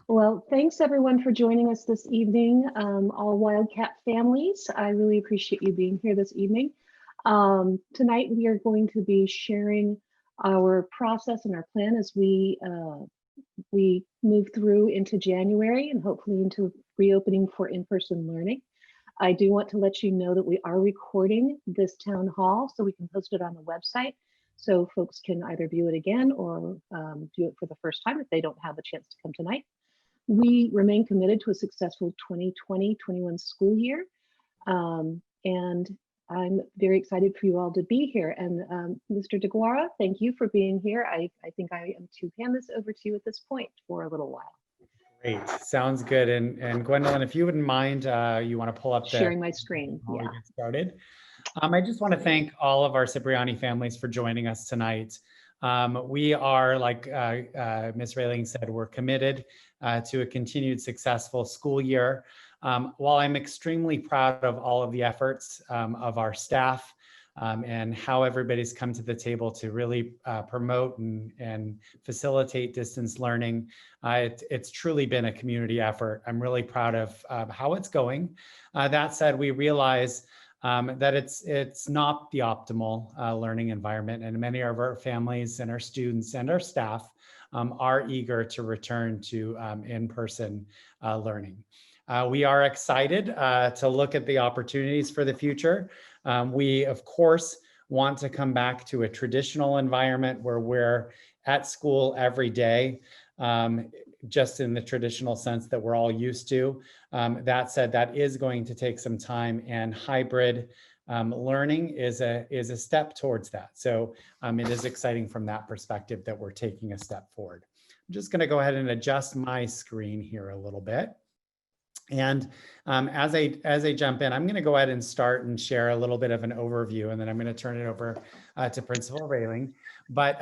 Well, thanks everyone for joining us this evening, all Wildcat families. I really appreciate you being here this evening. Tonight we are going to be sharing our process and our plan as we move through into January and hopefully into reopening for in-person learning. I do want to let you know that we are recording this town hall so we can post it on the website so folks can either view it again or do it for the first time if they don't have a chance to come tonight. We remain committed to a successful 2020-21 school year. And I'm very excited for you all to be here. And Mr. DeGuara, thank you for being here. I think I am to hand this over to you at this point for a little while. Great, sounds good. And Gwendolyn, if you wouldn't mind, you want to pull up sharing my screen. Yeah. We get started. I just want to thank all of our Cipriani families for joining us tonight. We are, like Ms. Railing said, we're committed to a continued successful school year. While I'm extremely proud of all of the efforts of our staff and how everybody's come to the table to really promote and facilitate distance learning, it's truly been a community effort. I'm really proud of how it's going. That said, we realize that it's not the optimal learning environment, and many of our families and our students and our staff are eager to return to in-person learning. We are excited to look at the opportunities for the future. We, of course, want to come back to a traditional environment where we're at school every day, just in the traditional sense that we're all used to. That said, that is going to take some time, and hybrid learning is a step towards that. So it is exciting from that perspective that we're taking a step forward. I'm just going to go ahead and adjust my screen here a little bit. And as I jump in, I'm going to go ahead and start and share a little bit of an overview, and then I'm going to turn it over to Principal Railing. But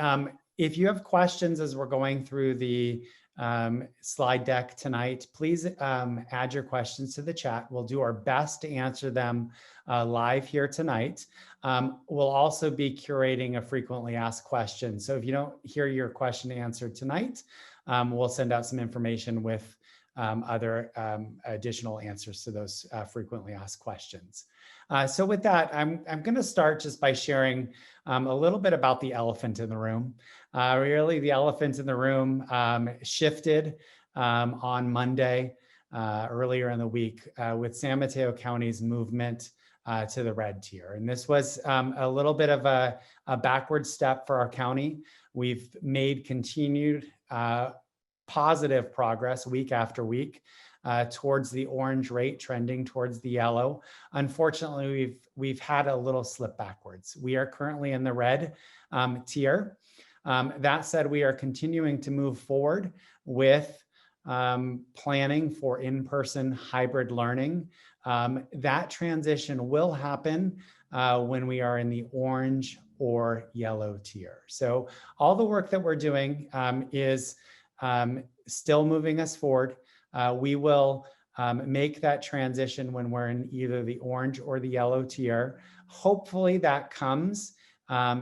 if you have questions as we're going through the slide deck tonight, please add your questions to the chat. We'll do our best to answer them live here tonight. We'll also be curating a frequently asked questions. So if you don't hear your question answered tonight, we'll send out some information with other additional answers to those frequently asked questions. So with that, I'm going to start just by sharing a little bit about the elephant in the room. Really, the elephant in the room shifted on Monday earlier in the week with San Mateo County's movement to the red tier. And this was a little bit of a backward step for our county. We've made continued positive progress week after week towards the orange rate, trending towards the yellow. Unfortunately, we've had a little slip backwards. We are currently in the red tier. That said, we are continuing to move forward with planning for in-person hybrid learning. That transition will happen when we are in the orange or yellow tier. So all the work that we're doing is still moving us forward. We will make that transition when we're in either the orange or the yellow tier. Hopefully that comes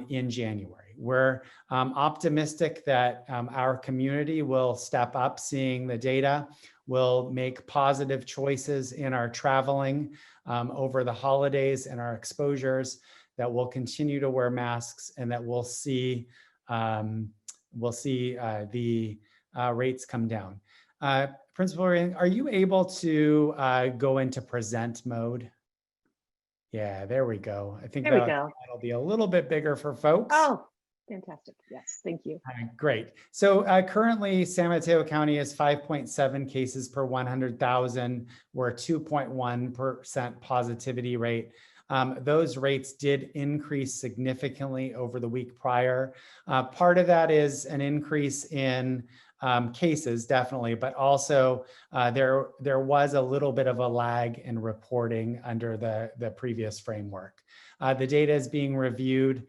in January. We're optimistic that our community will step up seeing the data, will make positive choices in our traveling over the holidays and our exposures, that we'll continue to wear masks, and that we'll see the rates come down. Principal Railing, are you able to go into present mode? Yeah, there we go. I think that'll be a little bit bigger for folks. Oh, fantastic. Yes, thank you. Great. So currently San Mateo County is 5.7 cases per 100,000. We're a 2.1% positivity rate. Those rates did increase significantly over the week prior. Part of that is an increase in cases, definitely, but also there was a little bit of a lag in reporting under the previous framework. The data is being reviewed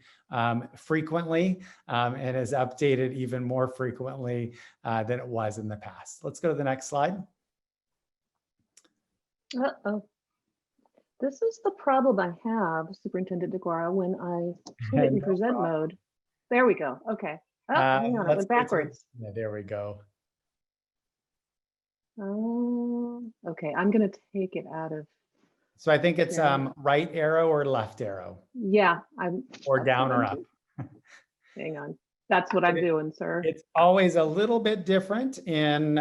frequently and is updated even more frequently than it was in the past. Let's go to the next slide. Uh-oh. This is the problem I have, Superintendent DeGuara, when I put it in present mode. There we go. Okay. Oh, hang on, it went backwards. Yeah, there we go. Oh, okay. I'm going to take it out of So I think it's sharing. right arrow or left arrow Yeah, or that's down what or I'm up. doing. Hang on. That's what I'm doing, sir. It's always a little bit different in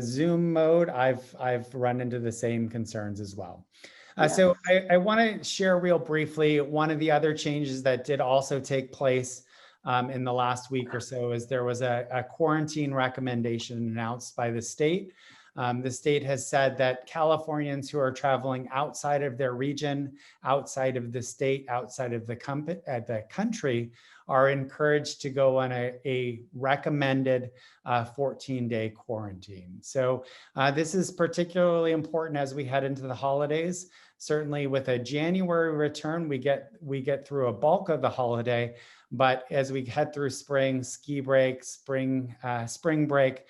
Zoom mode. I've run into the same concerns as well. So Yes. I want to share real briefly one of the other changes that did also take place in the last week or so is there was a quarantine recommendation announced by the state. The state has said that Californians who are traveling outside of their region, outside of the state, outside of the country, are encouraged to go on a recommended 14-day quarantine. So this is particularly important as we head into the holidays. Certainly with a January return, we get through a bulk of the holiday, but as we head through spring, ski break, spring break,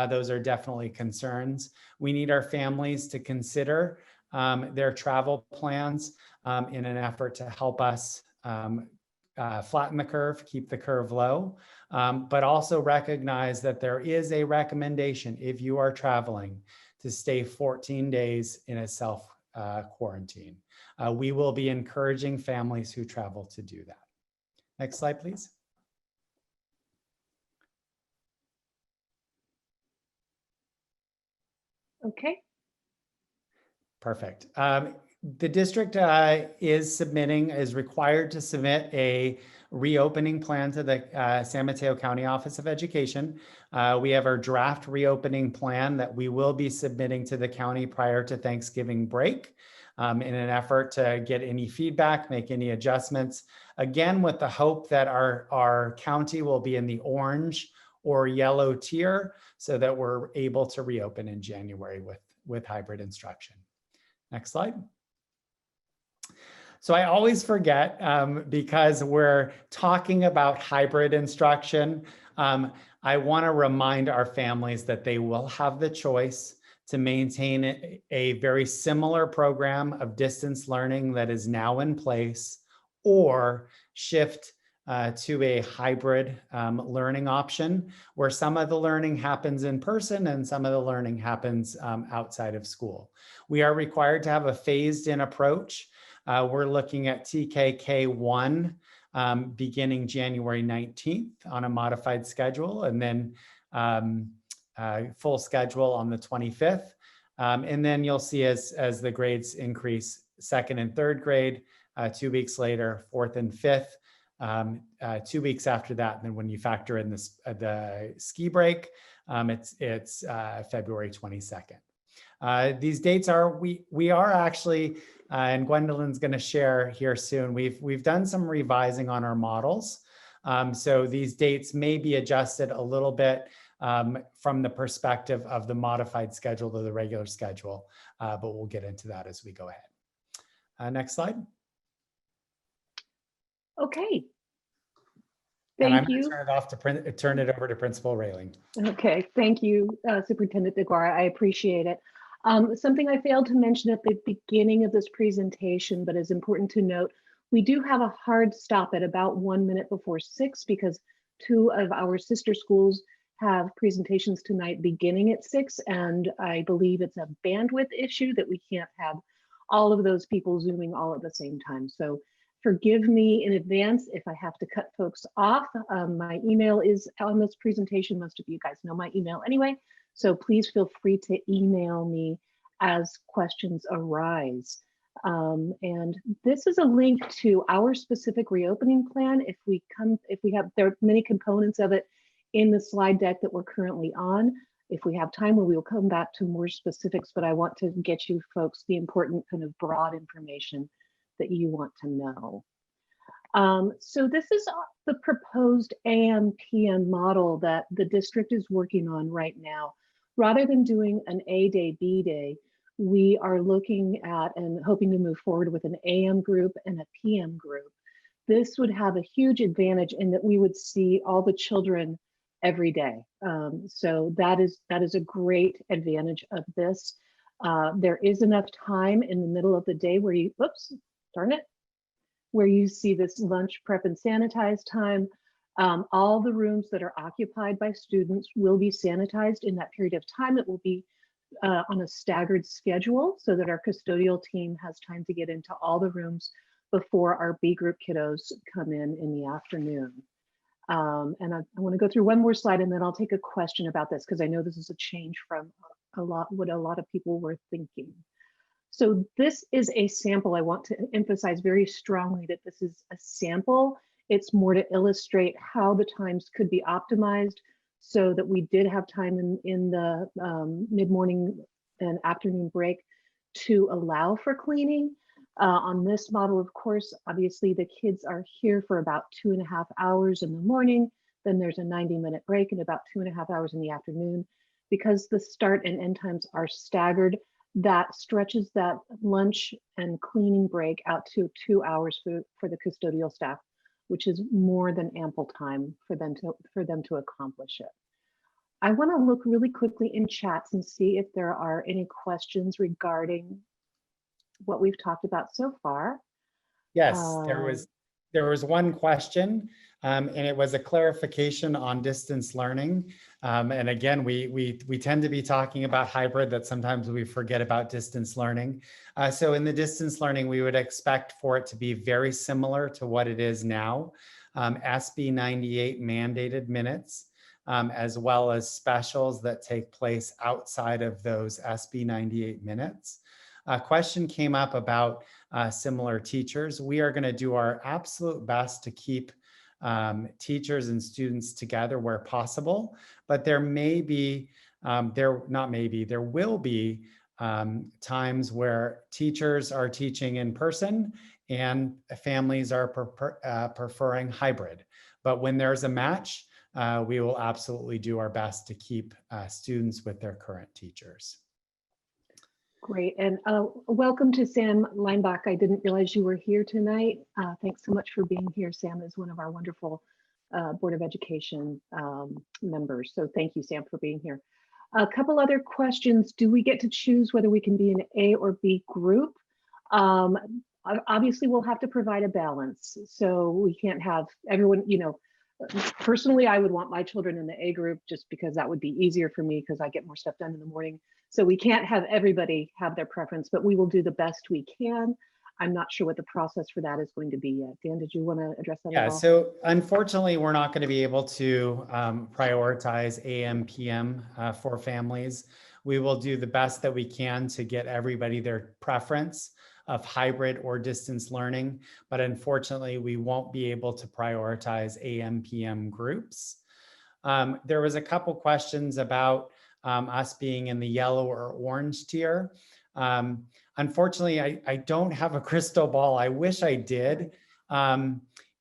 those are definitely concerns. We need our families to consider their travel plans in an effort to help us flatten the curve, keep the curve low, but also recognize that there is a recommendation if you are traveling to stay 14 days in a self quarantine. We will be encouraging families who travel to do that. Next slide, please. Okay. Perfect. The district is required to submit a reopening plan to the San Mateo County Office of Education. We have our draft reopening plan that we will be submitting to the county prior to Thanksgiving break in an effort to get any feedback, make any adjustments. Again, with the hope that our county will be in the orange or yellow tier so that we're able to reopen in January with hybrid instruction. Next slide. So I always forget because we're talking about hybrid instruction. I want to remind our families that they will have the choice to maintain a very similar program of distance learning that is now in place or shift to a hybrid learning option where some of the learning happens in person and some of the learning happens outside of school. We are required to have a phased in approach. We're looking at TKK1 beginning January 19th on a modified schedule and then full schedule on the 25th. And then you'll see as the grades increase, second and third grade, 2 weeks later, fourth and fifth, 2 weeks after that. And then when you factor in the ski break, it's February 22nd. These dates are, we are actually, and Gwendolyn's going to share here soon, we've done some revising on our models. So these dates may be adjusted a little bit from the perspective of the modified schedule to the regular schedule, but we'll get into that as we go ahead. Next slide. Okay. And I'm Thank going to you. turn it over to Principal Railing. Okay, thank you, Superintendent DeGuara. I appreciate it. Something I failed to mention at the beginning of this presentation, but is important to note, we do have a hard stop at about 1 minute before 6 because 2 of our sister schools have presentations tonight beginning at 6, and I believe it's a bandwidth issue that we can't have all of those people Zooming all at the same time. So forgive me in advance if I have to cut folks off. My email is on this presentation. Most of you guys know my email anyway, so please feel free to email me as questions arise. And this is a link to our specific reopening plan. There are many components of it in the slide deck that we're currently on. If we have time, we will come back to more specifics, but I want to get you folks the important kind of broad information that you want to know. So this is the proposed AM/PM model that the district is working on right now. Rather than doing an A day, B day, we are looking at and hoping to move forward with an AM group and a PM group. This would have a huge advantage in that we would see all the children every day. So that is a great advantage of this. There is enough time in the middle of the day where where you see this lunch prep and sanitize time All the rooms that are occupied by students will be sanitized in that period of time. It will be on a staggered schedule so that our custodial team has time to get into all the rooms before our B group kiddos come in the afternoon. And I want to go through one more slide and then I'll take a question about this because I know this is a change from what a lot of people were thinking. So this is a sample. I want to emphasize very strongly that this is a sample. It's more to illustrate how the times could be optimized so that we did have time in the mid-morning and afternoon break to allow for cleaning. On this model, of course, obviously the kids are here for about 2.5 hours in the morning. Then there's a 90-minute break and about 2.5 hours in the afternoon. Because the start and end times are staggered, that stretches that lunch and cleaning break out to 2 hours for the custodial staff, which is more than ample time for them to accomplish it. I want to look really quickly in chats and see if there are any questions regarding what we've talked about so far. Yes, there was one question, and it was a clarification on distance learning. And again, we tend to be talking about hybrid, that sometimes we forget about distance learning. So in the distance learning, we would expect for it to be very similar to what it is now. SB 98 mandated minutes, as well as specials that take place outside of those SB 98 minutes. A question came up about similar teachers. We are going to do our absolute best to keep teachers and students together where possible, but there may be, there will be times where teachers are teaching in person and families are preferring hybrid. But when there's a match, we will absolutely do our best to keep students with their current teachers. Great, and welcome to Sam Leinbach. I didn't realize you were here tonight. Thanks so much for being here. Sam is one of our wonderful Board of Education members. So thank you, Sam, for being here. A couple other questions. Do we get to choose whether we can be an A or B group? Obviously, we'll have to provide a balance. So we can't have everyone, you know, personally, I would want my children in the A group just because that would be easier for me because I get more stuff done in the morning. So we can't have everybody have their preference, but we will do the best we can. I'm not sure what the process for that is going to be yet. Dan, did you want to address that at all? So unfortunately, we're not going to be able to prioritize AM, PM for families. We will do the best that we can to get everybody their preference of hybrid or distance learning, but unfortunately, we won't be able to prioritize AM, PM groups. There was a couple questions about us being in the yellow or orange tier. Unfortunately, I don't have a crystal ball. I wish I did.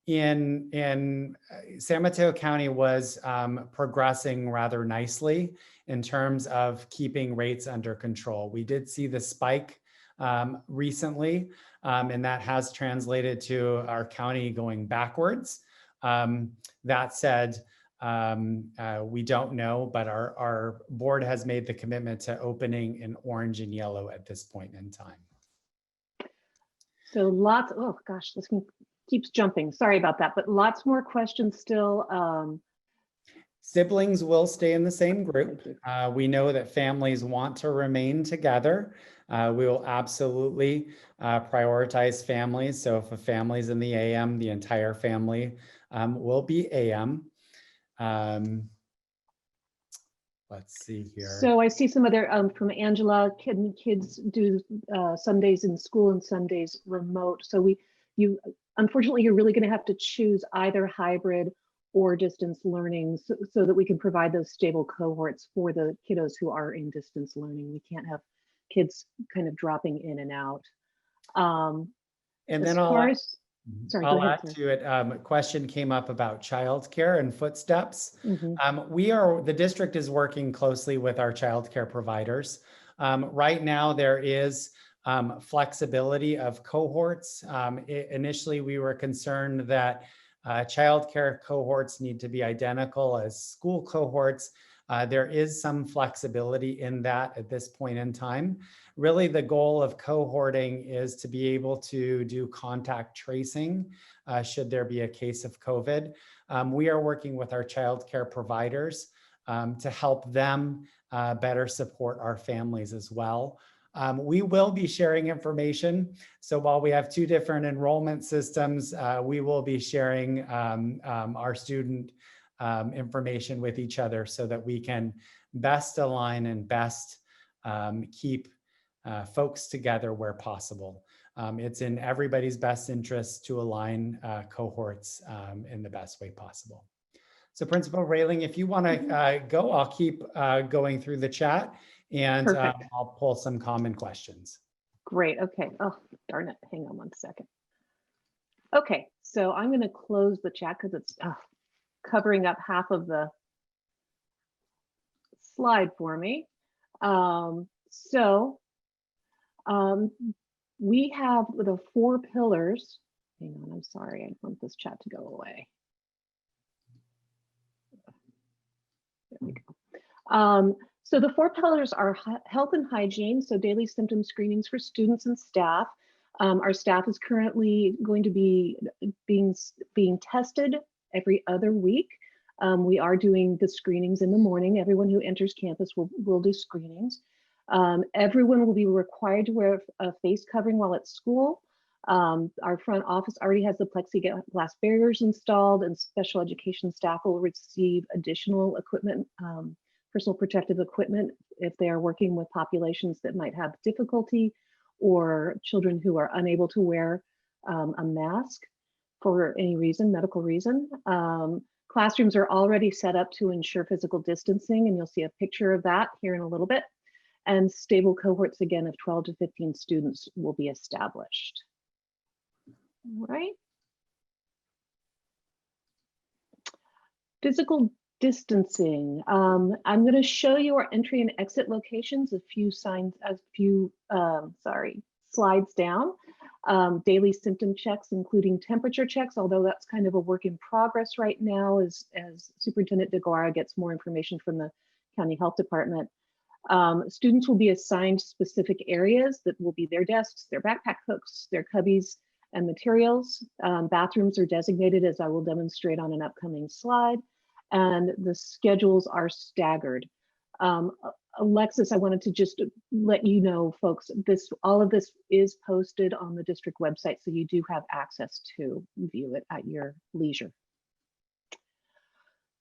In San Mateo County was progressing rather nicely in terms of keeping rates under control. We did see the spike recently, and that has translated to our county going backwards. That said, we don't know, but our board has made the commitment to opening in orange and yellow at this point in time. So lots, oh gosh, this keeps jumping. Sorry about that, but lots more questions still. Siblings will stay in the same group. We know that families want to remain together. We will absolutely prioritize families. So if a family's in the AM, the entire family will be AM. Let's see here. So I see some other from Angela. Can kids do some days in school and some days remote? So unfortunately, you're really going to have to choose either hybrid or distance learning so that we can provide those stable cohorts for the kiddos who are in distance learning. We can't have kids kind of dropping in and out. And then I'll add to it. A question came up about childcare and footsteps. The district is working closely with our childcare providers. Right now, there is flexibility of cohorts. Initially, we were concerned that childcare cohorts need to be identical as school cohorts. There is some flexibility in that at this point in time. Really, the goal of cohorting is to be able to do contact tracing should there be a case of COVID. we are working with our childcare providers to help them better support our families as well. We will be sharing information. So while we have two different enrollment systems, we will be sharing our student information with each other so that we can best align and best keep folks together where possible. It's in everybody's best interest to align cohorts in the best way possible. So Principal Railing, if you want to go, I'll keep going through the chat and I'll pull some common questions. Great. Okay. Oh, darn it. Hang on one second. Okay. So I'm going to close the chat because it's covering up half of the slide for me. We have the 4 pillars. Hang on. I'm sorry. I want this chat to go away. There we go. So the 4 pillars are health and hygiene, so daily symptom screenings for students and staff. Our staff is currently going to be being tested every other week. We are doing the screenings in the morning. Everyone who enters campus will do screenings. Everyone will be required to wear a face covering while at school. Our front office already has the plexiglass barriers installed, and special education staff will receive additional equipment, personal protective equipment, if they are working with populations that might have difficulty or children who are unable to wear a mask for any reason, medical reason. Classrooms are already set up to ensure physical distancing, and you'll see a picture of that here in a little bit. And stable cohorts, again, of 12 to 15 students will be established. All right. Physical distancing. I'm going to show you our entry and exit locations, a few slides down. Daily symptom checks, including temperature checks, although that's kind of a work in progress right now as Superintendent DeGuara gets more information from the County Health Department. Students will be assigned specific areas that will be their desks, their backpack hooks, their cubbies, and materials. Bathrooms are designated, as I will demonstrate on an upcoming slide, and the schedules are staggered. Alexis, I wanted to just let you know, folks, all of this is posted on the district website, so you do have access to view it at your leisure.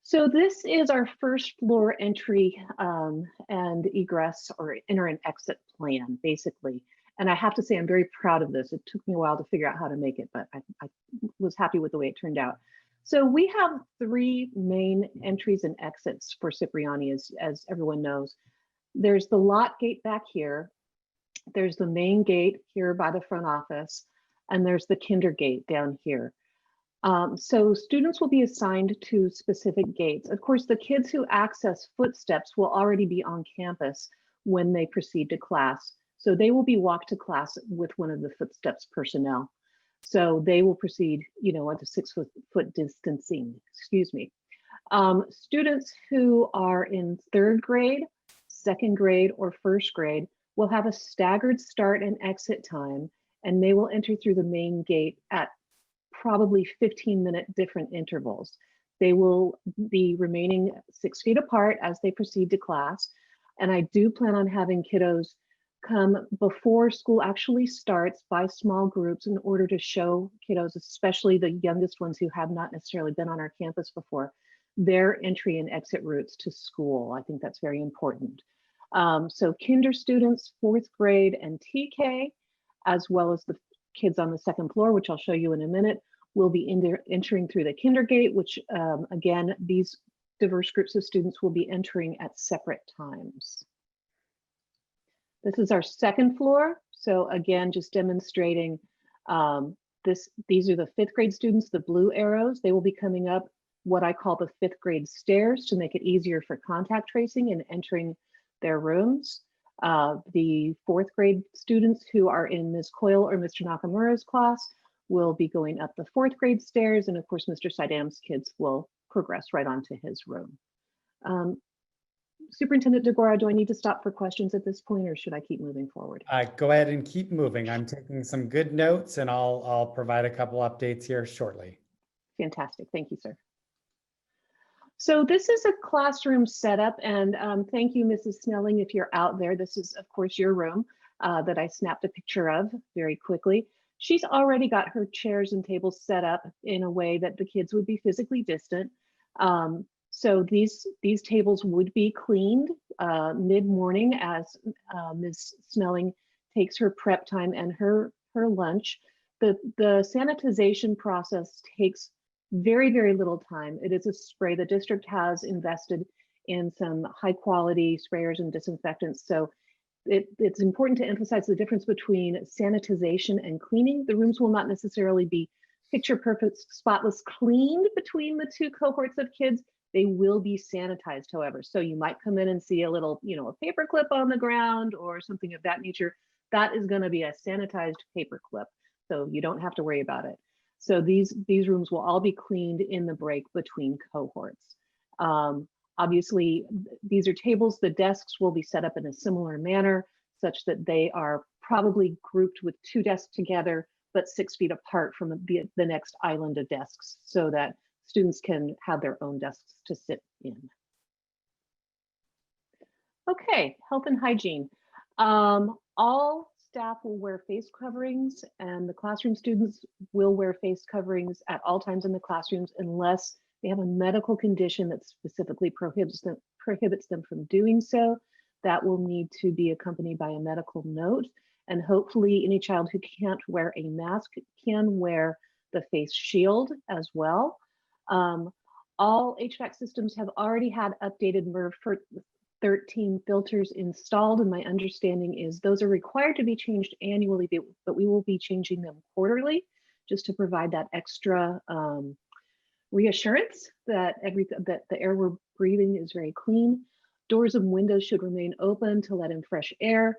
So this is our first floor entry and egress, or enter and exit plan, basically. And I have to say, I'm very proud of this. It took me a while to figure out how to make it, but I was happy with the way it turned out. So we have 3 main entries and exits for Cipriani, as everyone knows. There's the lot gate back here. There's the main gate here by the front office, and there's the kinder gate down here. So students will be assigned to specific gates. Of course, the kids who access footsteps will already be on campus when they proceed to class. So they will be walked to class with one of the footsteps personnel. So they will proceed, at the 6 foot distancing, excuse me. Students who are in 3rd grade, 2nd grade, or 1st grade will have a staggered start and exit time, and they will enter through the main gate at probably 15-minute different intervals. They will be remaining 6 feet apart as they proceed to class. And I do plan on having kiddos come before school actually starts by small groups in order to show kiddos, especially the youngest ones who have not necessarily been on our campus before, their entry and exit routes to school. I think that's very important. So kinder students, 4th grade and TK, as well as the kids on the 2nd floor, which I'll show you in a minute, will be entering through the kinder gate, which again, these diverse groups of students will be entering at separate times. This is our 2nd floor. So again, just demonstrating these are the 5th grade students, the blue arrows. They will be coming up what I call the 5th grade stairs to make it easier for contact tracing and entering their rooms. The 4th grade students who are in Ms. Coyle or Mr. Nakamura's class will be going up the 4th grade stairs. And of course, Mr. Saidam's kids will progress right onto his room. Superintendent DeGuara, do I need to stop for questions at this point, or should I keep moving forward? Go ahead and keep moving. I'm taking some good notes, and I'll provide a couple updates here shortly. Fantastic. Thank you, sir. So this is a classroom setup, and thank you, Mrs. Snelling, if you're out there. This is, of course, your room that I snapped a picture of very quickly. She's already got her chairs and tables set up in a way that the kids would be physically distant. So these tables would be cleaned mid-morning as Ms. Snelling takes her prep time and her lunch. The sanitization process takes very, very little time. It is a spray. The district has invested in some high quality sprayers and disinfectants. So it's important to emphasize the difference between sanitization and cleaning. The rooms will not necessarily be picture perfect, spotless cleaned between the two cohorts of kids. They will be sanitized, however. So you might come in and see a little, a paper clip on the ground or something of that nature. That is going to be a sanitized paper clip. So you don't have to worry about it. So these rooms will all be cleaned in the break between cohorts. Obviously, these are tables. The desks will be set up in a similar manner, such that they are probably grouped with two desks together, but 6 feet apart from the next island of desks, so that students can have their own desks to sit in. Okay, health and hygiene. All staff will wear face coverings, and the classroom students will wear face coverings at all times in the classrooms unless they have a medical condition that specifically prohibits them from doing so. That will need to be accompanied by a medical note, and hopefully any child who can't wear a mask can wear the face shield as well. All HVAC systems have already had updated MERV 13 filters installed, and my understanding is those are required to be changed annually, but we will be changing them quarterly just to provide that extra reassurance that the air we're breathing is very clean. Doors and windows should remain open to let in fresh air.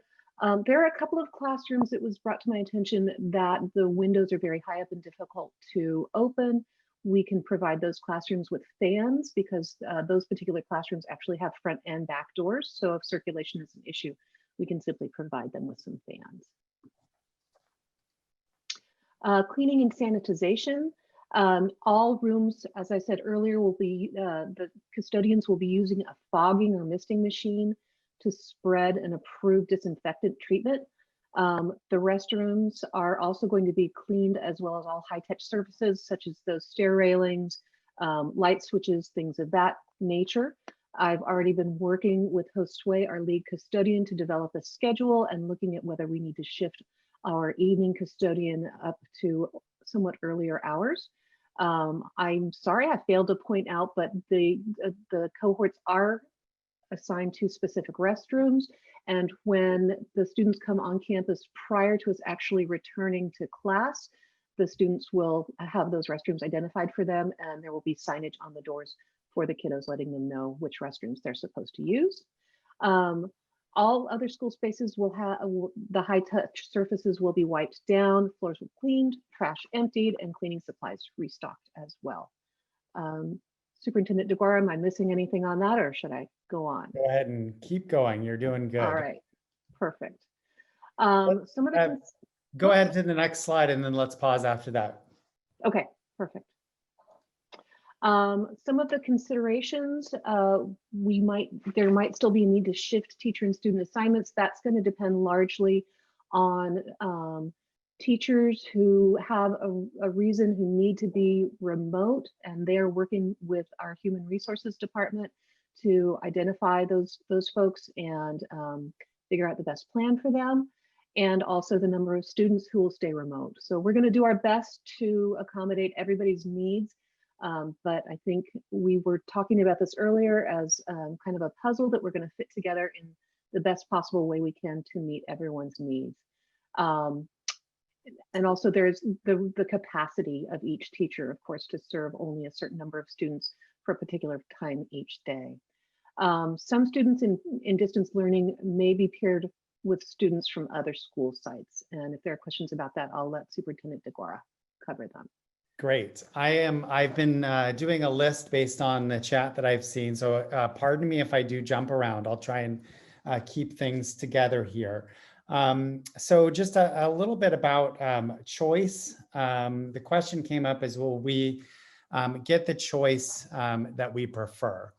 There are a couple of classrooms, it was brought to my attention that the windows are very high up and difficult to open. We can provide those classrooms with fans because those particular classrooms actually have front and back doors. So if circulation is an issue, we can simply provide them with some fans. Cleaning and sanitization. All rooms, as I said earlier, will be, the custodians will be using a fogging or misting machine to spread an approved disinfectant treatment. The restrooms are also going to be cleaned, as well as all high-touch surfaces such as those stair railings, light switches, things of that nature. I've already been working with Josue, our lead custodian, to develop a schedule and looking at whether we need to shift our evening custodian up to somewhat earlier hours. I'm sorry I failed to point out, but the cohorts are assigned to specific restrooms. And when the students come on campus prior to us actually returning to class, the students will have those restrooms identified for them, and there will be signage on the doors for the kiddos letting them know which restrooms they're supposed to use. All other school spaces will have, the high touch surfaces will be wiped down, floors will be cleaned, trash emptied, and cleaning supplies restocked as well. Superintendent DeGuara, am I missing anything on that, or should I go on? Go ahead and keep going. You're doing good. All right, perfect. Some of the go ahead to the next slide, and then let's pause after that. Okay, perfect. Some of the considerations, there might still be a need to shift teacher and student assignments. That's going to depend largely on teachers who have a reason, who need to be remote, and they're working with our human resources department to identify those folks and figure out the best plan for them, and also the number of students who will stay remote. So we're going to do our best to accommodate everybody's needs. But I think we were talking about this earlier as kind of a puzzle that we're going to fit together in the best possible way we can to meet everyone's needs. And also there's the capacity of each teacher, of course, to serve only a certain number of students for a particular time each day. Some students in distance learning may be paired with students from other school sites. And if there are questions about that, I'll let Superintendent DeGuara cover them. Great. I've been doing a list based on the chat that I've seen. So pardon me if I do jump around. I'll try and keep things together here. So just a little bit about choice. The question came up is, will we get the choice that we prefer.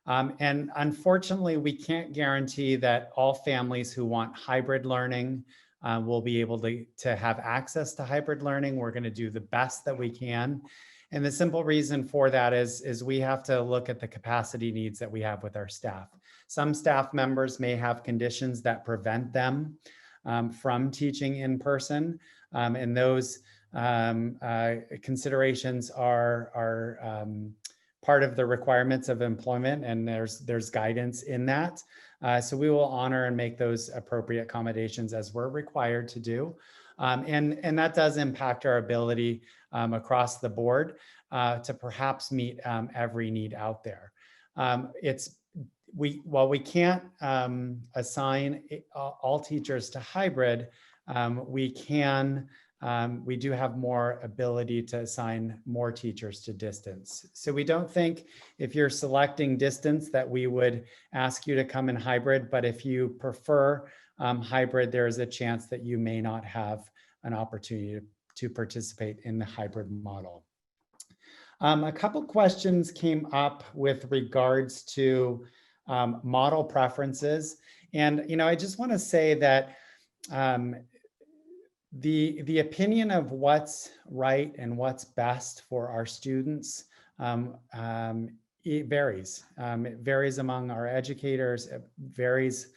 And unfortunately, we can't guarantee that all families who want hybrid learning will be able to have access to hybrid learning. We're going to do the best that we can. And the simple reason for that is we have to look at the capacity needs that we have with our staff. Some staff members may have conditions that prevent them from teaching in person. And those considerations are part of the requirements of employment, and there's guidance in that. So we will honor and make those appropriate accommodations as we're required to do. And that does impact our ability across the board to perhaps meet every need out there. While we can't assign all teachers to hybrid, we do have more ability to assign more teachers to distance. So we don't think if you're selecting distance that we would ask you to come in hybrid, but if you prefer hybrid, there is a chance that you may not have an opportunity to participate in the hybrid model. A couple questions came up with regards to model preferences. And, I just want to say that the opinion of what's right and what's best for our students, it varies. It varies among our educators. It varies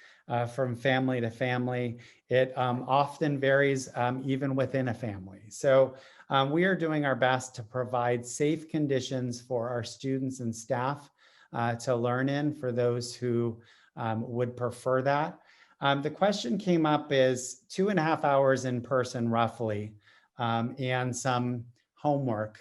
from family to family. It often varies even within a family. So we are doing our best to provide safe conditions for our students and staff to learn in for those who would prefer that. The question came up is 2.5 hours in person roughly and some homework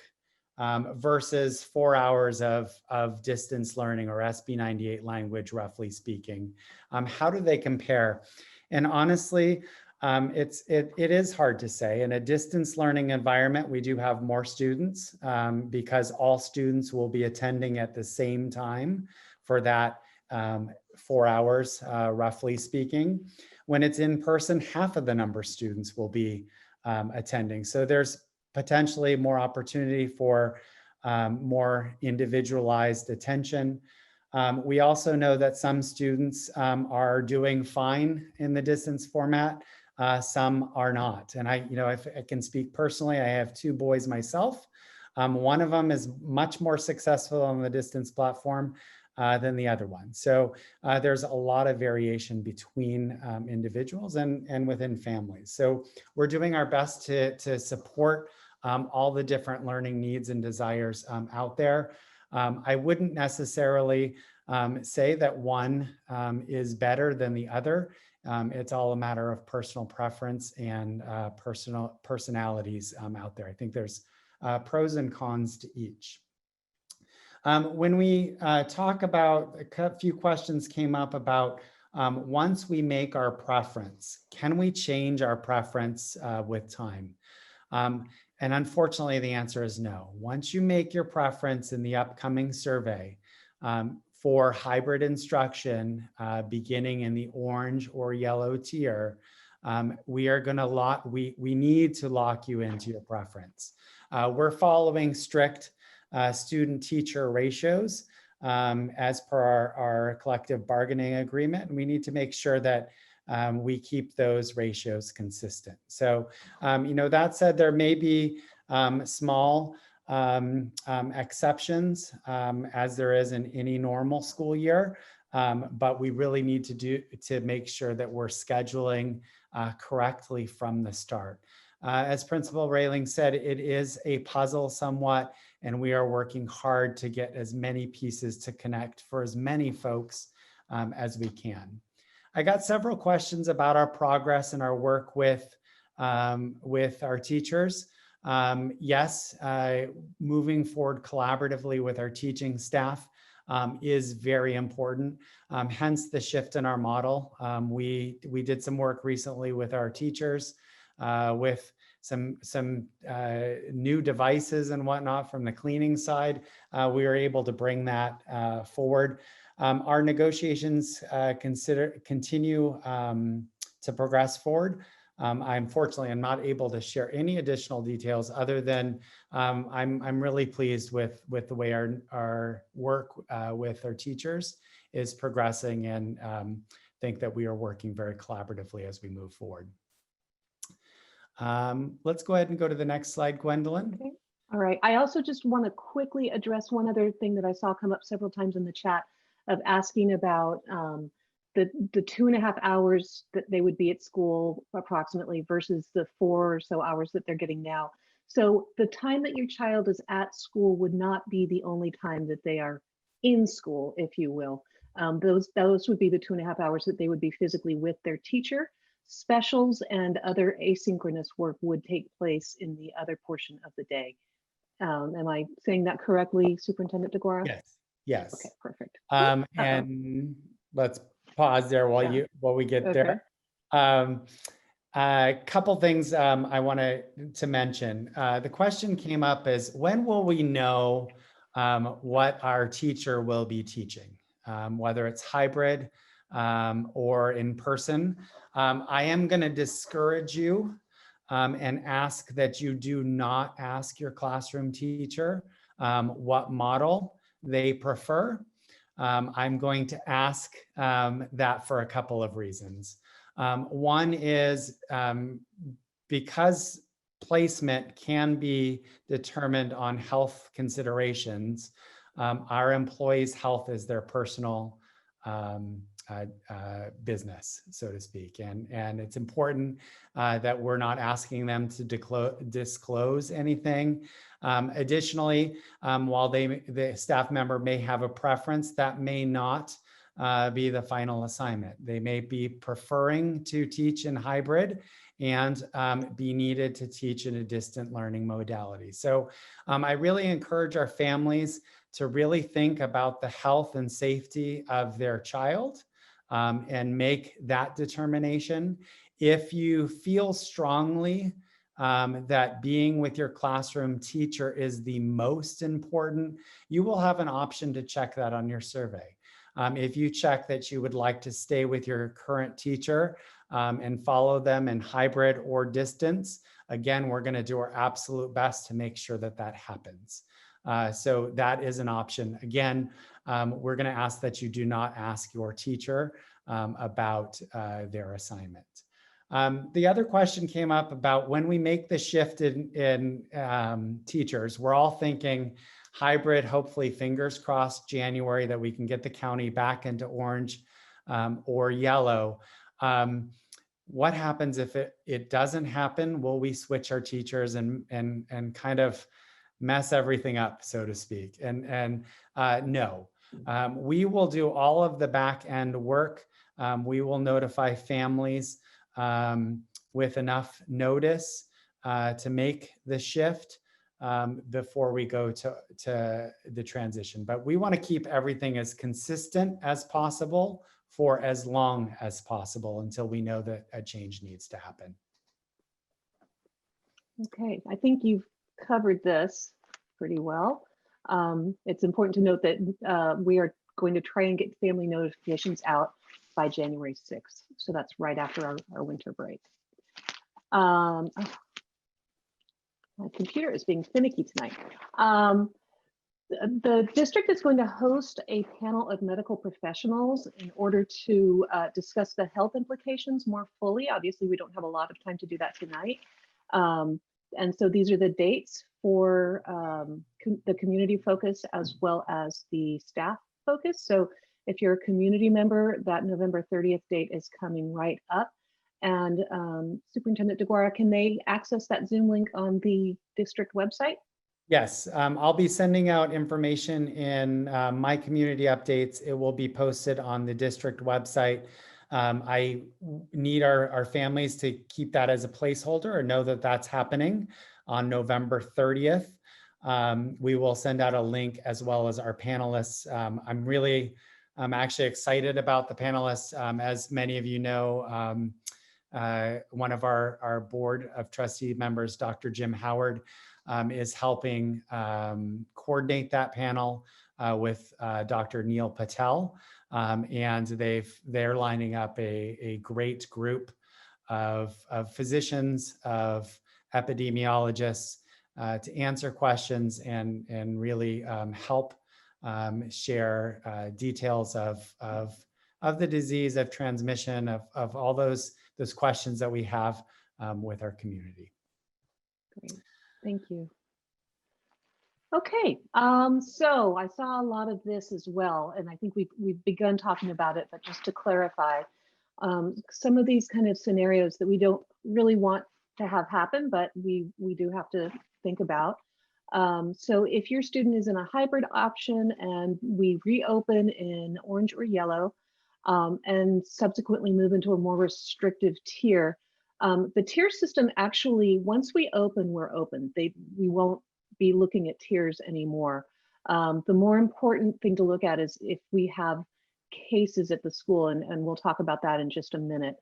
versus 4 hours of distance learning or SB 98 language, roughly speaking. How do they compare? And honestly, it is hard to say. In a distance learning environment, we do have more students because all students will be attending at the same time for that 4 hours, roughly speaking. When it's in person, half of the number of students will be attending. So there's potentially more opportunity for more individualized attention. We also know that some students are doing fine in the distance format. Some are not. And if I can speak personally, I have 2 boys myself. One of them is much more successful on the distance platform than the other one. So there's a lot of variation between individuals and within families. So we're doing our best to support all the different learning needs and desires out there. I wouldn't necessarily say that one is better than the other. It's all a matter of personal preference and personalities out there. I think there's pros and cons to each. When we talk about, a few questions came up about once we make our preference, can we change our preference with time? And unfortunately, the answer is no. Once you make your preference in the upcoming survey for hybrid instruction, beginning in the orange or yellow tier, we need to lock you into your preference. We're following strict student-teacher ratios as per our collective bargaining agreement. And we need to make sure that we keep those ratios consistent. So, that said, there may be small exceptions as there is in any normal school year, but we really need to make sure that we're scheduling correctly from the start. As Principal Railing said, it is a puzzle somewhat, and we are working hard to get as many pieces to connect for as many folks as we can. I got several questions about our progress and our work with our teachers. Yes, moving forward collaboratively with our teaching staff is very important, hence the shift in our model. We did some work recently with our teachers with some new devices and whatnot from the cleaning side. We were able to bring that forward. Our negotiations continue to progress forward. I unfortunately am not able to share any additional details other than I'm really pleased with the way our work with our teachers is progressing, and think that we are working very collaboratively as we move forward. Let's go ahead and go to the next slide, Gwendolyn. Okay. All right. I also just want to quickly address one other thing that I saw come up several times in the chat of asking about the 2.5 hours that they would be at school approximately versus the 4 or so hours that they're getting now. So the time that your child is at school would not be the only time that they are in school, if you will. Those would be the 2.5 hours that they would be physically with their teacher. Specials and other asynchronous work would take place in the other portion of the day. Am I saying that correctly, Superintendent DeGuara? Yes. Yes. Okay, perfect. And let's pause there while we get there. A couple things I wanted to mention. The question came up is, when will we know what our teacher will be teaching, whether it's hybrid or in person? I am going to discourage you and ask that you do not ask your classroom teacher what model they prefer. I'm going to ask that for a couple of reasons. One is because placement can be determined on health considerations, our employees' health is their personal business, so to speak. And it's important that we're not asking them to disclose anything. Additionally, while the staff member may have a preference, that may not be the final assignment. They may be preferring to teach in hybrid and be needed to teach in a distant learning modality. So I really encourage our families to really think about the health and safety of their child and make that determination. If you feel strongly that being with your classroom teacher is the most important, you will have an option to check that on your survey. If you check that you would like to stay with your current teacher and follow them in hybrid or distance, again, we're going to do our absolute best to make sure that that happens. So that is an option. Again, we're going to ask that you do not ask your teacher about their assignment. The other question came up about when we make the shift in teachers. We're all thinking hybrid, hopefully fingers crossed, January, that we can get the county back into orange or yellow. What happens if it doesn't happen? Will we switch our teachers and kind of mess everything up, so to speak? And no, we will do all of the back end work. We will notify families with enough notice to make the shift before we go to the transition. But we want to keep everything as consistent as possible for as long as possible until we know that a change needs to happen. Okay, I think you've covered this pretty well. It's important to note that we are going to try and get family notifications out by January 6th. So that's right after our winter break. My computer is being finicky tonight. The district is going to host a panel of medical professionals in order to discuss the health implications more fully. Obviously, we don't have a lot of time to do that tonight. And so these are the dates for the community focus as well as the staff focus. So if you're a community member, that November 30th date is coming right up. And Superintendent DeGuara, can they access that Zoom link on the district website? Yes, I'll be sending out information in my community updates. It will be posted on the district website. I need our families to keep that as a placeholder or know that that's happening on November 30th. We will send out a link as well as our panelists. I'm actually excited about the panelists. As many of you know, one of our board of trustee members, Dr. Jim Howard, is helping coordinate that panel with Dr. Neil Patel. And they're lining up a great group of physicians, of epidemiologists to answer questions and really help share details of the disease, of transmission, of all those questions that we have with our community. Great, thank you. Okay, so I saw a lot of this as well, and I think we've begun talking about it, but just to clarify, some of these kind of scenarios that we don't really want to have happen, but we do have to think about. So if your student is in a hybrid option and we reopen in orange or yellow, and subsequently move into a more restrictive tier, the tier system actually, once we open, we're open. We won't be looking at tiers anymore. The more important thing to look at is if we have cases at the school, and we'll talk about that in just a minute.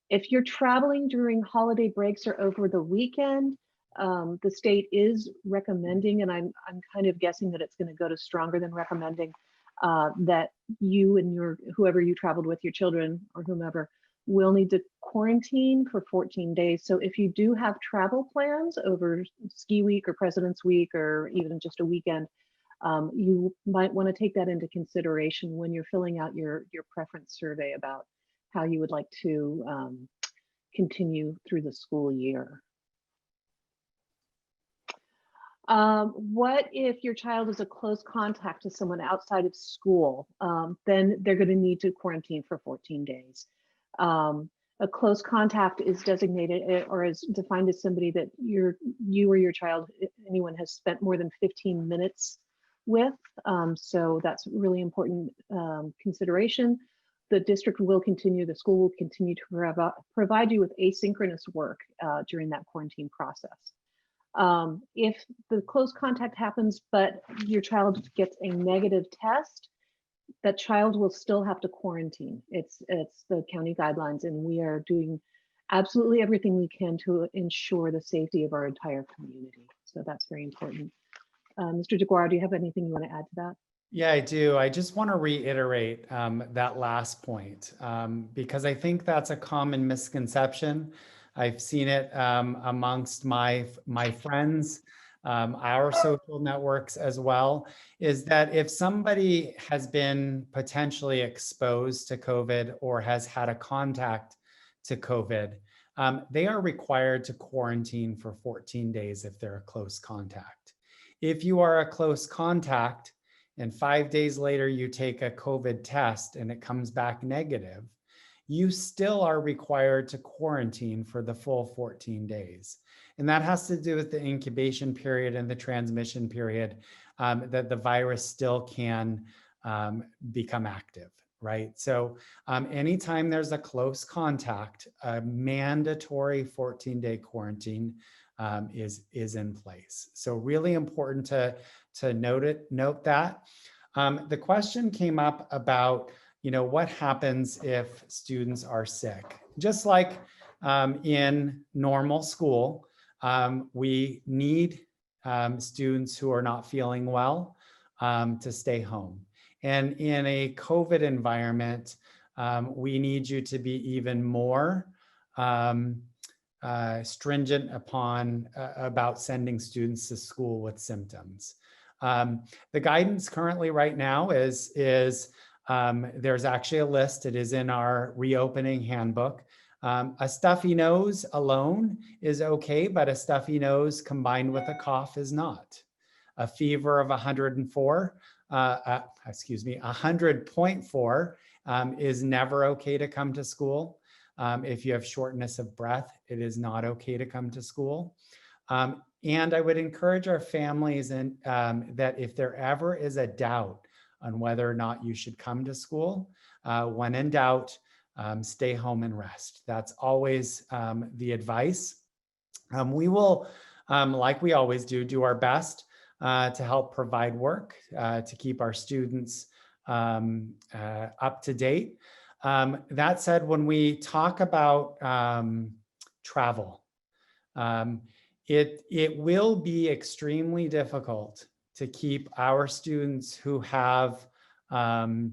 If you're traveling during holiday breaks or over the weekend, the state is recommending, and I'm kind of guessing that it's going to go to stronger than recommending, that you and whoever you traveled with, your children or whomever, will need to quarantine for 14 days. So if you do have travel plans over ski week or President's Week or even just a weekend, you might want to take that into consideration when you're filling out your preference survey about how you would like to continue through the school year. What if your child is a close contact to someone outside of school? Then they're going to need to quarantine for 14 days. A close contact is designated or is defined as somebody that you or your child, anyone, has spent more than 15 minutes with. So that's really important consideration. The district will continue, the school will continue to provide you with asynchronous work during that quarantine process. If the close contact happens, but your child gets a negative test, that child will still have to quarantine. It's the county guidelines, and we are doing absolutely everything we can to ensure the safety of our entire community. So that's very important. Mr. DeGuara, do you have anything you want to add to that? Yeah, I do. I just want to reiterate that last point because I think that's a common misconception. I've seen it amongst my friends, our social networks as well, is that if somebody has been potentially exposed to COVID or has had a contact to COVID, they are required to quarantine for 14 days if they're a close contact. If you are a close contact and 5 days later you take a COVID test and it comes back negative, you still are required to quarantine for the full 14 days. And that has to do with the incubation period and the transmission period, that the virus still can become active, right? So anytime there's a close contact, a mandatory 14-day quarantine is in place. So really important to note that. The question came up about, what happens if students are sick? Just like in normal school, we need students who are not feeling well to stay home. And in a COVID environment, we need you to be even more stringent about sending students to school with symptoms. The guidance currently right now is there's actually a list. It is in our reopening handbook. A stuffy nose alone is okay, but a stuffy nose combined with a cough is not. A fever of 100.4 is never okay to come to school. If you have shortness of breath, it is not okay to come to school. And I would encourage our families that if there ever is a doubt on whether or not you should come to school, when in doubt, stay home and rest. That's always the advice. We will, like we always do our best to help provide work, to keep our students up to date. That said, when we talk about travel, it will be extremely difficult to keep our students who have a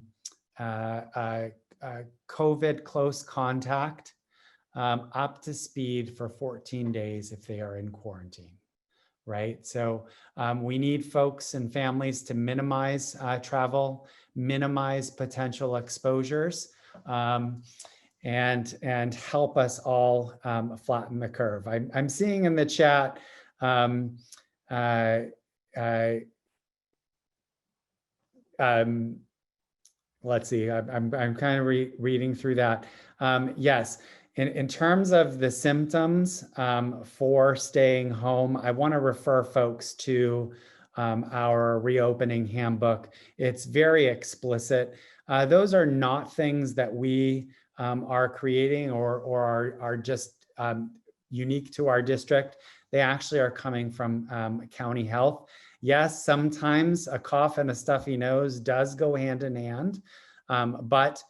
COVID close contact up to speed for 14 days if they are in quarantine, right? So we need folks and families to minimize travel, minimize potential exposures, and help us all flatten the curve. I'm seeing in the chat, um, uh, uh, let's see, I'm kind of reading through that. Yes, in terms of the symptoms for staying home, I want to refer folks to our reopening handbook. It's very explicit. Those are not things that we are creating or are just unique to our district. They actually are coming from county health. Yes, sometimes a cough and a stuffy nose does go hand in hand, but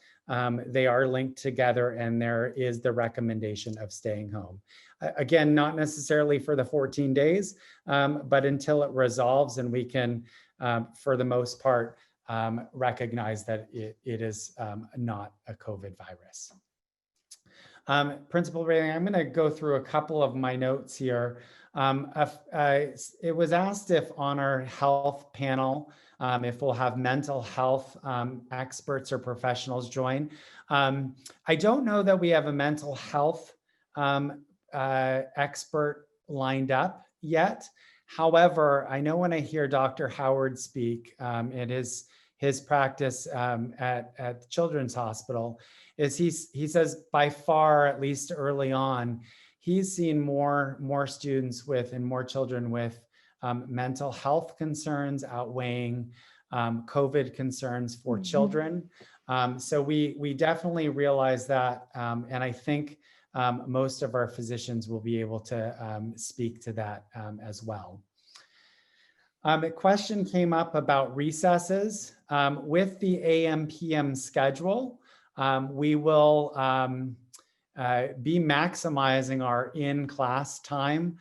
they are linked together, and there is the recommendation of staying home. Again, not necessarily for the 14 days, but until it resolves and we can, for the most part, recognize that it is not a COVID virus. Principal Railing, I'm going to go through a couple of my notes here. It was asked if on our health panel, if we'll have mental health experts or professionals join. I don't know that we have a mental health expert lined up yet. However, I know when I hear Dr. Howard speak in his practice at the Children's Hospital, is he says by far, at least early on, he's seen more students with and more children with mental health concerns outweighing COVID concerns for children. So we definitely realize that, and I think most of our physicians will be able to speak to that as well. A question came up about recesses. With the AM/PM schedule, we will be maximizing our in-class time.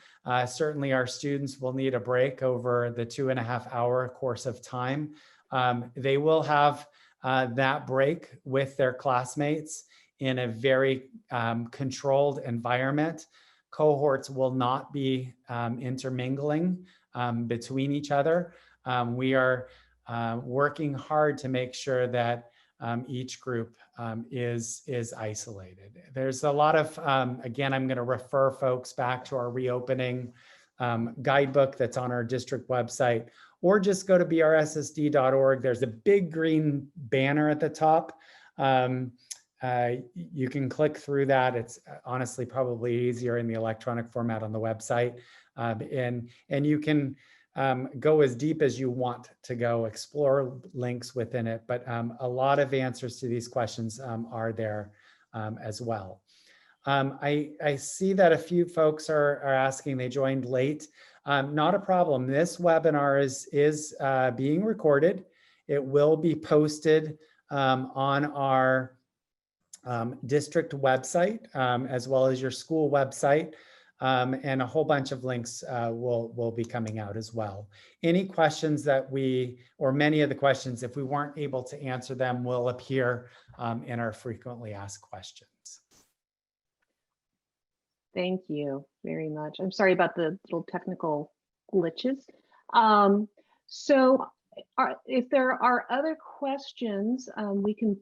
Certainly our students will need a break over the 2.5-hour course of time. They will have that break with their classmates in a very controlled environment. Cohorts will not be intermingling between each other. We are working hard to make sure that each group is isolated. There's a lot of, again, I'm going to refer folks back to our reopening guidebook that's on our district website, or just go to brssd.org. There's a big green banner at the top. You can click through that. It's honestly probably easier in the electronic format on the website. And you can go as deep as you want to go, explore links within it, but a lot of answers to these questions are there as well. I see that a few folks are asking, they joined late. Not a problem. This webinar is being recorded. It will be posted on our district website as well as your school website. And a whole bunch of links will be coming out as well. Any questions that or many of the questions, if we weren't able to answer them, will appear in our frequently asked questions. Thank you very much. I'm sorry about the little technical glitches. So if there are other questions, we can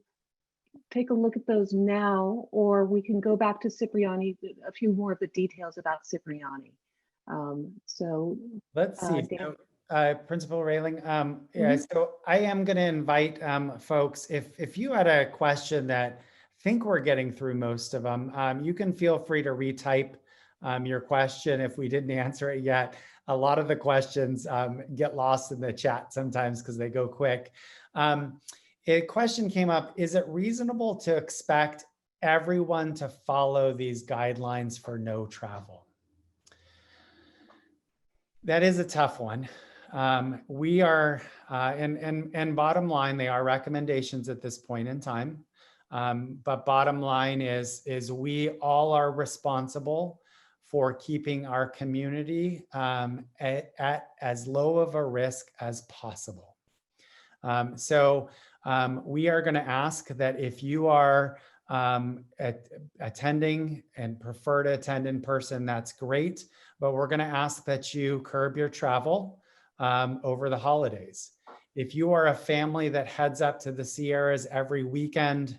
take a look at those now, or we can go back to Cipriani, a few more of the details about Cipriani. So let's see. Principal Railing, yeah, so I am going to invite folks, if you had a question that I think we're getting through most of them, you can feel free to retype your question if we didn't answer it yet. A lot of the questions get lost in the chat sometimes because they go quick. A question came up, is it reasonable to expect everyone to follow these guidelines for no travel? That is a tough one. We are, and bottom line, they are recommendations at this point in time. But bottom line is we all are responsible for keeping our community at as low of a risk as possible. So we are going to ask that if you are attending and prefer to attend in person, that's great. But we're going to ask that you curb your travel over the holidays. If you are a family that heads up to the Sierras every weekend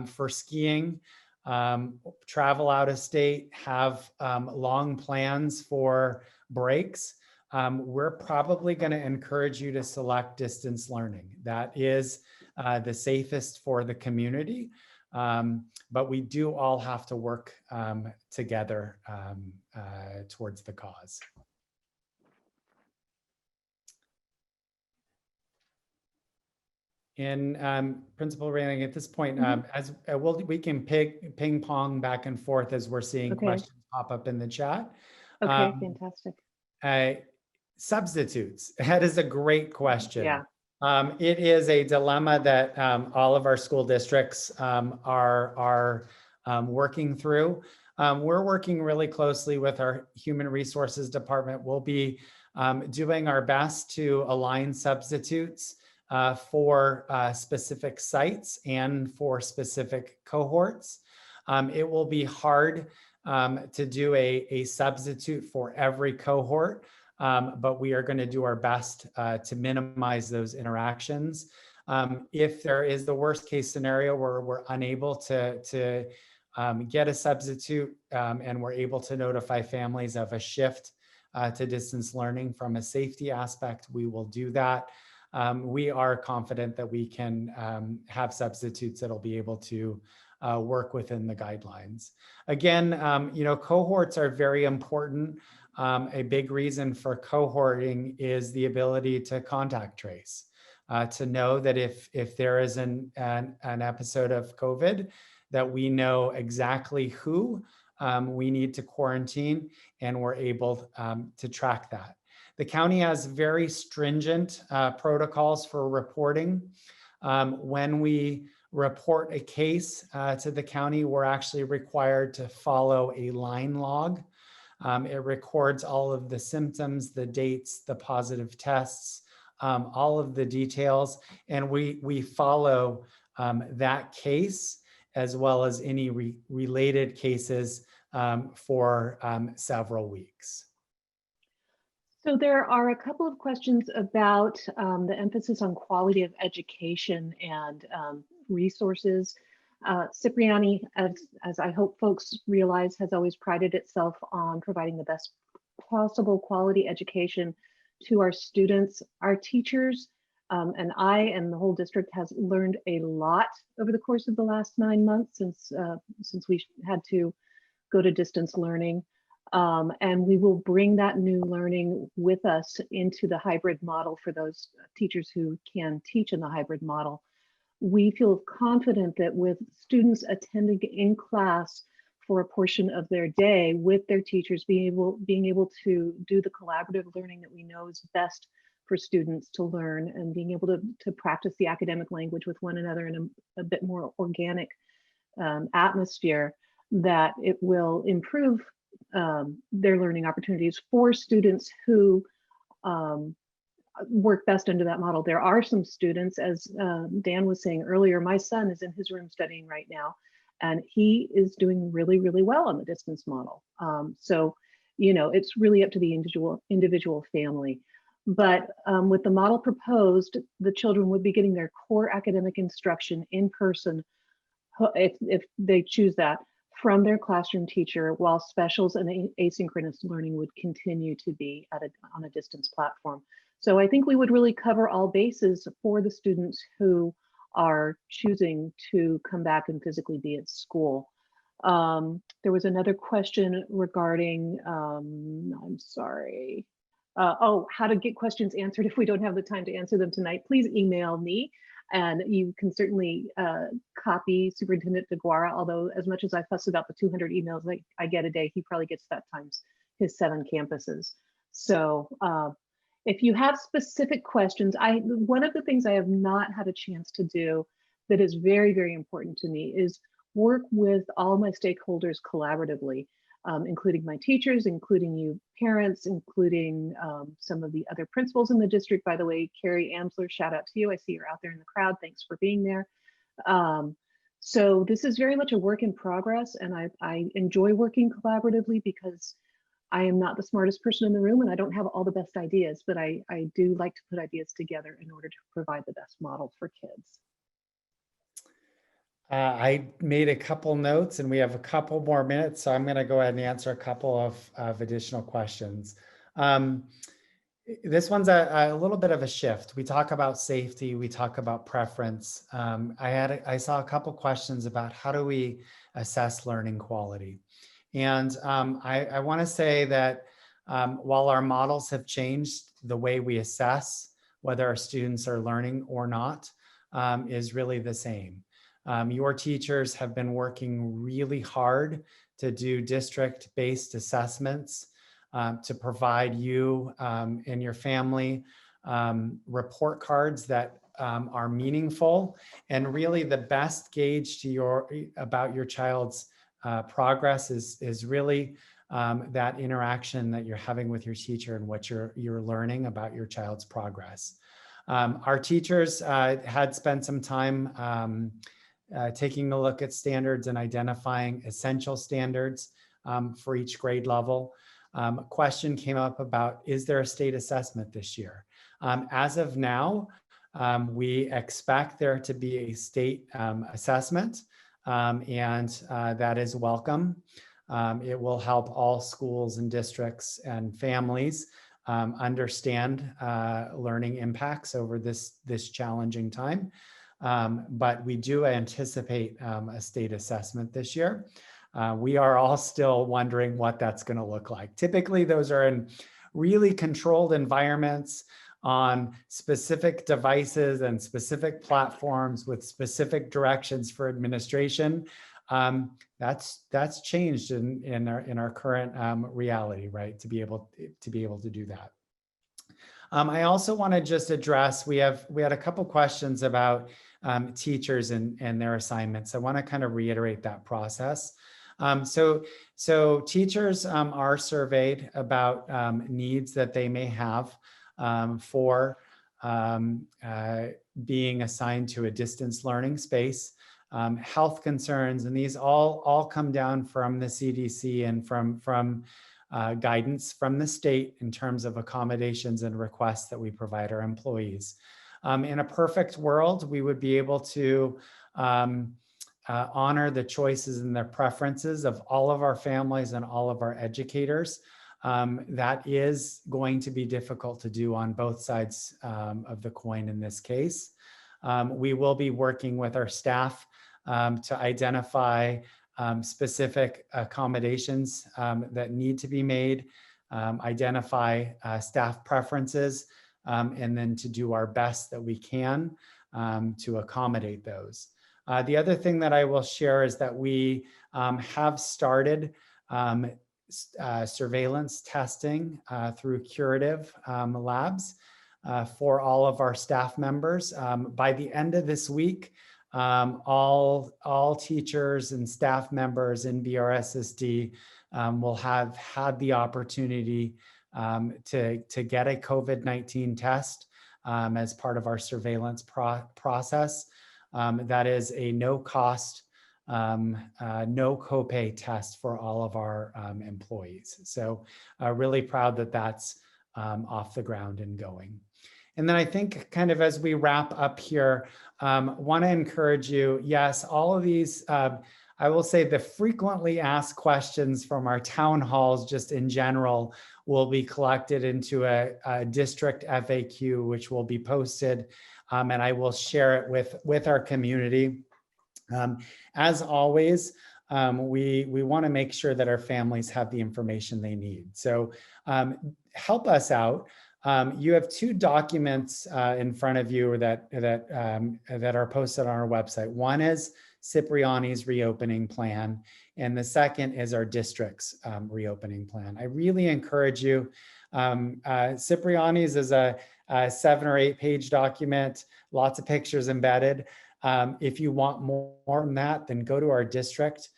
for skiing, travel out of state, have long plans for breaks, we're probably going to encourage you to select distance learning. That is the safest for the community. But we do all have to work together towards the cause. And Principal Railing, at this point, as we can ping pong back and forth as we're seeing questions pop up in the chat. Okay, fantastic. Substitutes, that is a great question. Yeah. It is a dilemma that all of our school districts are working through. We're working really closely with our Human Resources Department. We'll be doing our best to align substitutes for specific sites and for specific cohorts. It will be hard to do a substitute for every cohort. But we are going to do our best to minimize those interactions. If there is the worst case scenario where we're unable to get a substitute and we're able to notify families of a shift to distance learning from a safety aspect, we will do that. We are confident that we can have substitutes that'll be able to work within the guidelines. Again, cohorts are very important. A big reason for cohorting is the ability to contact trace, to know that if there is an episode of COVID, that we know exactly who we need to quarantine, and we're able to track that. The county has very stringent protocols for reporting. When we report a case to the county, we're actually required to follow a line log. It records all of the symptoms, the dates, the positive tests, all of the details, and we follow that case as well as any related cases for several weeks. So there are a couple of questions about the emphasis on quality of education and resources. Cipriani, as I hope folks realize, has always prided itself on providing the best possible quality education to our students. Our teachers and I and the whole district has learned a lot over the course of the last 9 months since we had to go to distance learning. And we will bring that new learning with us into the hybrid model for those teachers who can teach in the hybrid model. We feel confident that with students attending in class for a portion of their day with their teachers, being able to do the collaborative learning that we know is best for students to learn, and being able to practice the academic language with one another in a bit more organic atmosphere, that it will improve their learning opportunities for students who work best under that model. There are some students, as Dan was saying earlier, my son is in his room studying right now, and he is doing really, really well on the distance model. So, it's really up to the individual family. But with the model proposed, the children would be getting their core academic instruction in person, if they choose that, from their classroom teacher, while specials and asynchronous learning would continue to be on a distance platform. So I think we would really cover all bases for the students who are choosing to come back and physically be at school. There was another question regarding, I'm sorry. How to get questions answered if we don't have the time to answer them tonight. Please email me, and you can certainly copy Superintendent DeGuara, although as much as I fuss about the 200 emails I get a day, he probably gets that times his 7 campuses. So if you have specific questions, one of the things I have not had a chance to do that is very, very important to me is work with all my stakeholders collaboratively, including my teachers, including you parents, including some of the other principals in the district. By the way, Carrie Amsler, shout out to you. I see you're out there in the crowd. Thanks for being there. So this is very much a work in progress, and I enjoy working collaboratively because I am not the smartest person in the room and I don't have all the best ideas, but I do like to put ideas together in order to provide the best model for kids. I made a couple notes and we have a couple more minutes, so I'm going to go ahead and answer a couple of additional questions. Um, this one's a little bit of a shift. We talk about safety, we talk about preference. I saw a couple questions about how do we assess learning quality. And I want to say that while our models have changed, the way we assess whether our students are learning or not is really the same. Your teachers have been working really hard to do district-based assessments to provide you and your family report cards that are meaningful and really the best gauge to about your child's progress is really that interaction that you're having with your teacher and what you're learning about your child's progress. Our teachers had spent some time taking a look at standards and identifying essential standards for each grade level. A question came up about, is there a state assessment this year? As of now, we expect there to be a state assessment and that is welcome. It will help all schools and districts and families understand learning impacts over this challenging time. But we do anticipate a state assessment this year. We are all still wondering what that's going to look like. Typically, those are in really controlled environments on specific devices and specific platforms with specific directions for administration. That's changed in our current reality, right? To be able to do that. I also want to just address, we had a couple questions about teachers and their assignments. I want to kind of reiterate that process. So teachers are surveyed about needs that they may have for being assigned to a distance learning space, health concerns, and these all come down from the CDC and from guidance from the state in terms of accommodations and requests that we provide our employees. In a perfect world, we would be able to honor the choices and the preferences of all of our families and all of our educators. That is going to be difficult to do on both sides of the coin in this case. We will be working with our staff to identify specific accommodations that need to be made, identify staff preferences, and then to do our best that we can to accommodate those. The other thing that I will share is that we have started surveillance testing through curative labs for all of our staff members. By the end of this week, all teachers and staff members in BRSSD will have had the opportunity to get a COVID-19 test as part of our surveillance process. That is a no cost, no copay test for all of our employees. So really proud that that's off the ground and going. And then I think kind of as we wrap up here, want to encourage you, yes, all of these, I will say the frequently asked questions from our town halls just in general will be collected into a district FAQ, which will be posted, and I will share it with our community. As always, we want to make sure that our families have the information they need. So help us out. You have two documents in front of you that are posted on our website. One is Cipriani's reopening plan, and the second is our district's reopening plan. I really encourage you. Cipriani's is a 7 or 8 page document, lots of pictures embedded. If you want more than that, then go to our district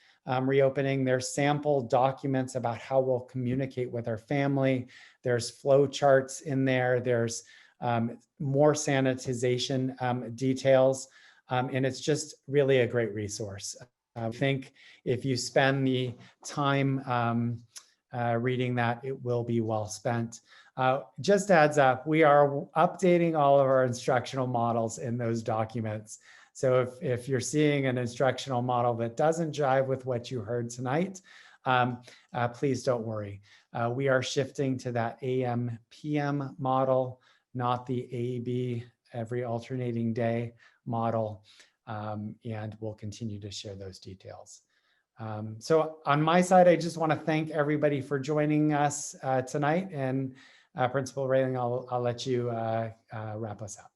reopening. There's sample documents about how we'll communicate with our family. There's flow charts in there. There's more sanitization details And it's just really a great resource. I think if you spend the time reading that, it will be well spent. Just adds up, we are updating all of our instructional models in those documents. So if you're seeing an instructional model that doesn't jive with what you heard tonight, please don't worry. We are shifting to that AM/PM model, not the AB every alternating day model, and we'll continue to share those details. So on my side, I just want to thank everybody for joining us tonight, and Principal Railing, I'll let you wrap us up.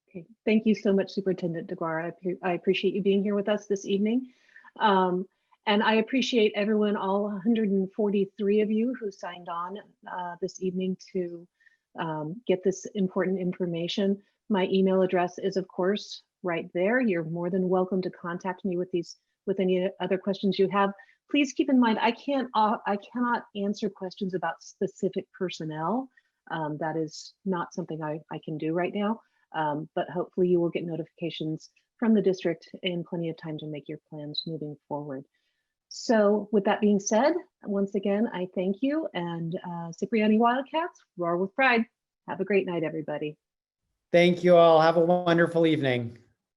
Okay, thank you so much, Superintendent DeGuara. I appreciate you being here with us this evening. And I appreciate everyone, all 143 of you who signed on this evening to get this important information. My email address is, of course, right there. You're more than welcome to contact me with any other questions you have. Please keep in mind, I cannot answer questions about specific personnel. That is not something I can do right now. But hopefully you will get notifications from the district in plenty of time to make your plans moving forward. So with that being said, once again, I thank you, and Cipriani Wildcats, roar with pride. Have a great night, everybody. Thank you all. Have a wonderful evening.